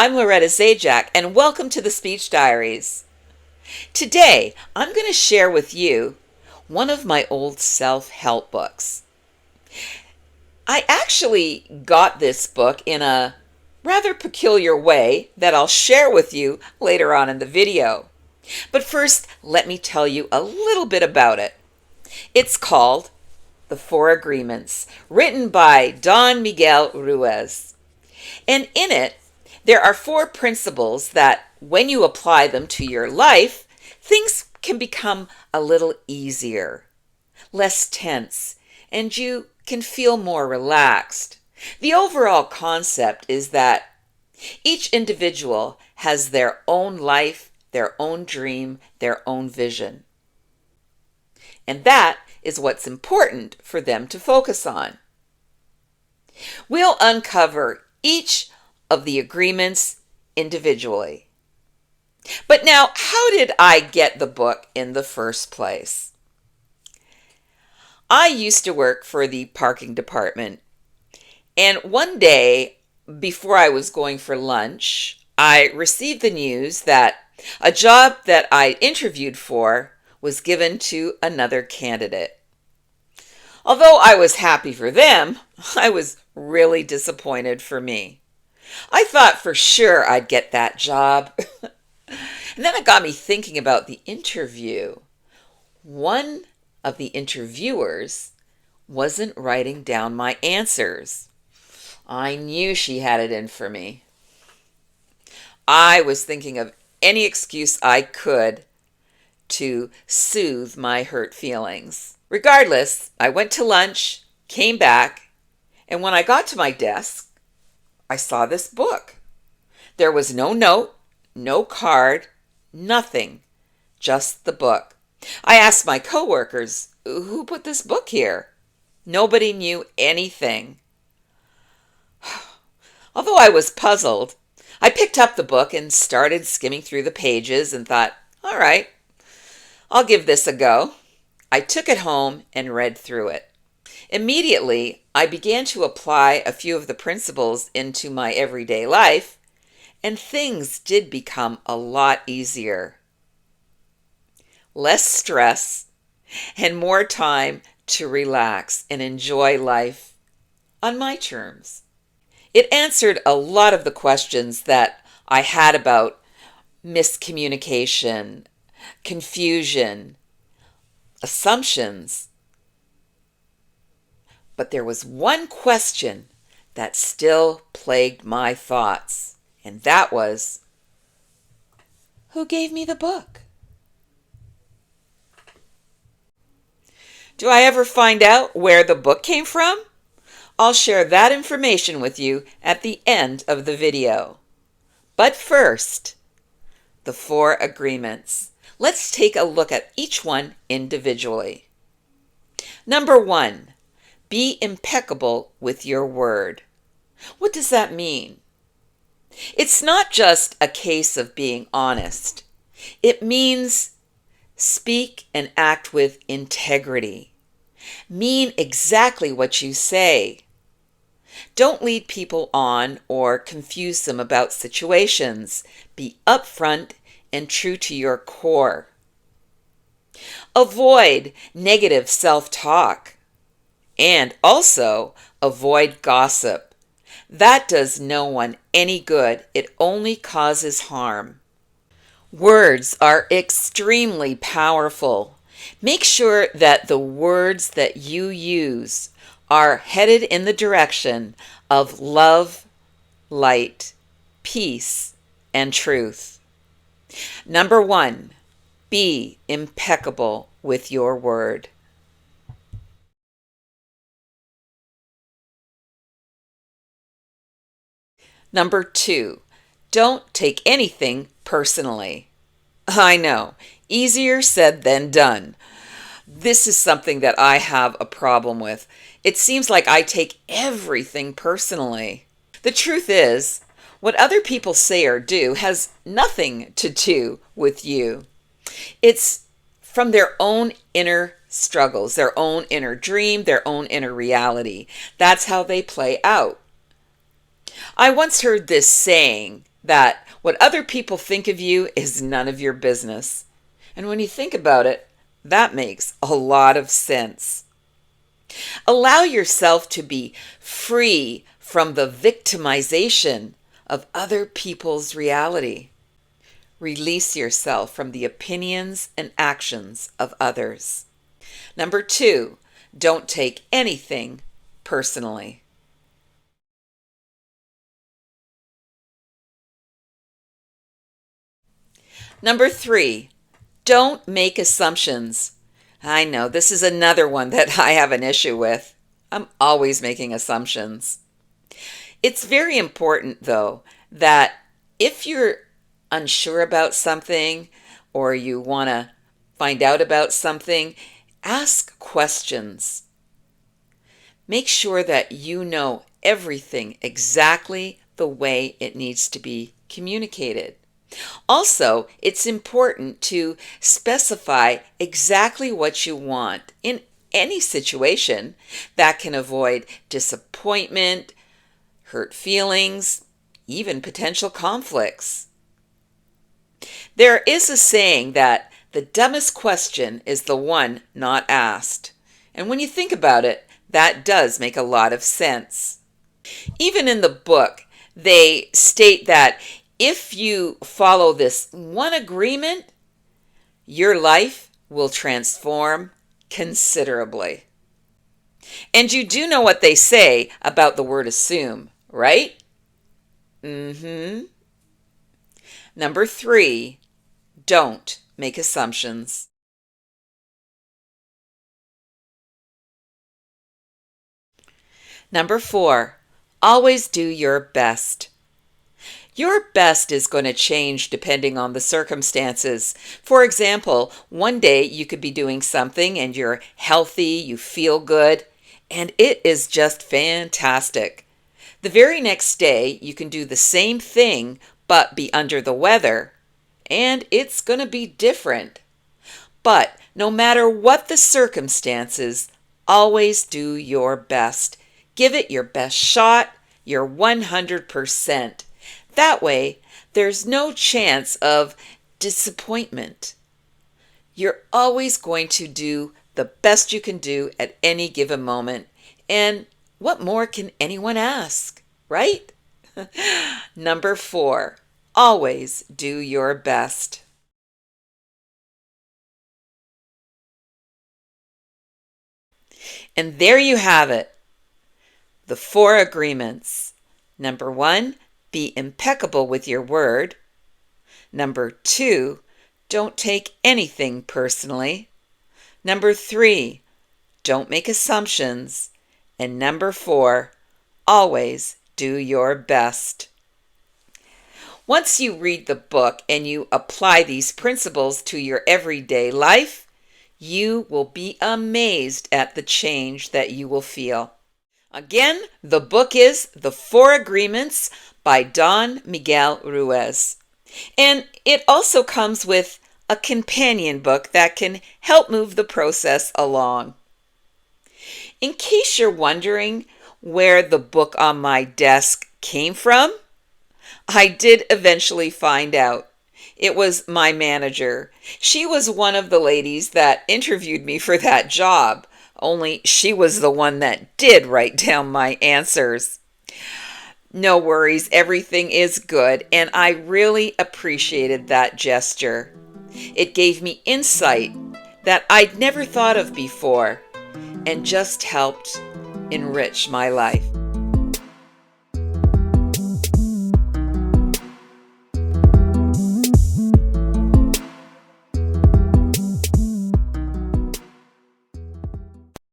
I'm Loretta Zajac, and welcome to the Speech Diaries. Today, I'm going to share with you one of my old self-help books. I actually got this book in a rather peculiar way that I'll share with you later on in the video. But first, let me tell you a little bit about it. It's called The Four Agreements, written by Don Miguel Ruiz. And in it, there are four principles that, when you apply them to your life, things can become a little easier, less tense, and you can feel more relaxed. The overall concept is that each individual has their own life, their own dream, their own vision. And that is what's important for them to focus on. We'll uncover each of the agreements individually. But now, how did I get the book in the first place? I used to work for the parking department, and one day, before I was going for lunch, I received the news that a job that I interviewed for was given to another candidate. Although I was happy for them, I was really disappointed for me. I thought for sure I'd get that job. And then it got me thinking about the interview. One of the interviewers wasn't writing down my answers. I knew she had it in for me. I was thinking of any excuse I could to soothe my hurt feelings. Regardless, I went to lunch, came back, and when I got to my desk, I saw this book. There was no note, no card, nothing, just the book. I asked my coworkers, who put this book here? Nobody knew anything. Although I was puzzled, I picked up the book and started skimming through the pages and thought, all right, I'll give this a go. I took it home and read through it. Immediately, I began to apply a few of the principles into my everyday life, and things did become a lot easier. Less stress and more time to relax and enjoy life on my terms. It answered a lot of the questions that I had about miscommunication, confusion, assumptions. But there was one question that still plagued my thoughts, and that was, who gave me the book? Do I ever find out where the book came from? I'll share that information with you at the end of the video. But first, the four agreements. Let's take a look at each one individually. Number 1. Be impeccable with your word. What does that mean? It's not just a case of being honest. It means speak and act with integrity. Mean exactly what you say. Don't lead people on or confuse them about situations. Be upfront and true to your core. Avoid negative self-talk. And also, avoid gossip. That does no one any good. It only causes harm. Words are extremely powerful. Make sure that the words that you use are headed in the direction of love, light, peace, and truth. Number 1, be impeccable with your word. Number 2, don't take anything personally. I know, easier said than done. This is something that I have a problem with. It seems like I take everything personally. The truth is, what other people say or do has nothing to do with you. It's from their own inner struggles, their own inner dream, their own inner reality. That's how they play out. I once heard this saying, that what other people think of you is none of your business. And when you think about it, that makes a lot of sense. Allow yourself to be free from the victimization of other people's reality. Release yourself from the opinions and actions of others. Number 2, don't take anything personally. Number 3, don't make assumptions. I know this is another one that I have an issue with. I'm always making assumptions. It's very important, though, that if you're unsure about something or you want to find out about something, ask questions. Make sure that you know everything exactly the way it needs to be communicated. Also, it's important to specify exactly what you want in any situation that can avoid disappointment, hurt feelings, even potential conflicts. There is a saying that the dumbest question is the one not asked. And when you think about it, that does make a lot of sense. Even in the book, they state that if you follow this one agreement, your life will transform considerably. And you do know what they say about the word assume, right? Number 3, don't make assumptions. Number 4, always do your best. Your best is going to change depending on the circumstances. For example, one day you could be doing something and you're healthy, you feel good, and it is just fantastic. The very next day, you can do the same thing but be under the weather, and it's going to be different. But no matter what the circumstances, always do your best. Give it your best shot, your 100%. That way, there's no chance of disappointment. You're always going to do the best you can do at any given moment. And what more can anyone ask, right? Number 4, always do your best. And there you have it, the 4 agreements. Number 1, be impeccable with your word. Number 2, don't take anything personally. Number 3, don't make assumptions. And number 4, always do your best. Once you read the book and you apply these principles to your everyday life, you will be amazed at the change that you will feel. Again, the book is The 4 Agreements by Don Miguel Ruiz. And it also comes with a companion book that can help move the process along. In case you're wondering where the book on my desk came from, I did eventually find out. It was my manager. She was one of the ladies that interviewed me for that job, only she was the one that did write down my answers. No worries, everything is good, and I really appreciated that gesture. It gave me insight that I'd never thought of before and just helped enrich my life.